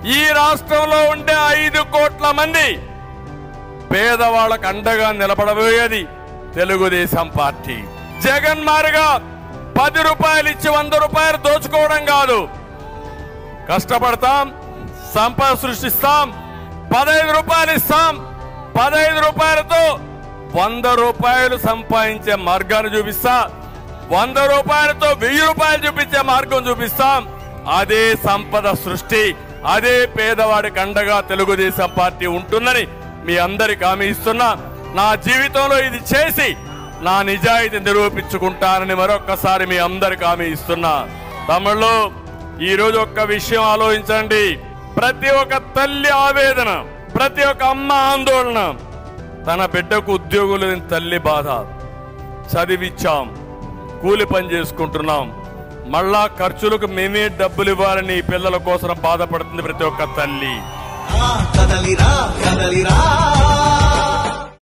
ఈ రాష్ట్రంలో ఉండే 5 కోట్ల మంది పేదవాళ్ళకు అండగా నిలబడబోయేది తెలుగుదేశం పార్టీ. జగన్ మారిగా 10 రూపాయలు ఇచ్చి 100 రూపాయలు దోచుకోవడం కాదు. కష్టపడతాం, సంపద సృష్టిస్తాం, 15 రూపాయలు ఇస్తాం, 15 రూపాయలతో 100 రూపాయలు సంపాదించే మార్గాన్ని చూపిస్తా, 100 రూపాయలతో 1000 రూపాయలు చూపించే మార్గం చూపిస్తాం. అదే సంపద సృష్టి, అదే పేదవాడికి అండగా తెలుగుదేశం పార్టీ ఉంటుందని మీ అందరికి హామీ ఇస్తున్నా. నా జీవితంలో ఇది చేసి నా నిజాయితీ నిరూపించుకుంటానని మరొక్కసారి మీ అందరికి హామీ ఇస్తున్నా. తమిళలో ఈరోజు ఒక్క విషయం ఆలోచించండి. ప్రతి ఒక్క తల్లి ఆవేదన, ప్రతి ఒక్క అమ్మ ఆందోళన, తన బిడ్డకు ఉద్యోగం లేని తల్లి బాధ. చదివిచ్చాం, కూలి పని చేసుకుంటున్నాం, మళ్ళా ఖర్చులకు మేమే డబ్బులు ఇవ్వాలని పిల్లల కోసం బాధపడుతుంది ప్రతి ఒక్క తల్లి.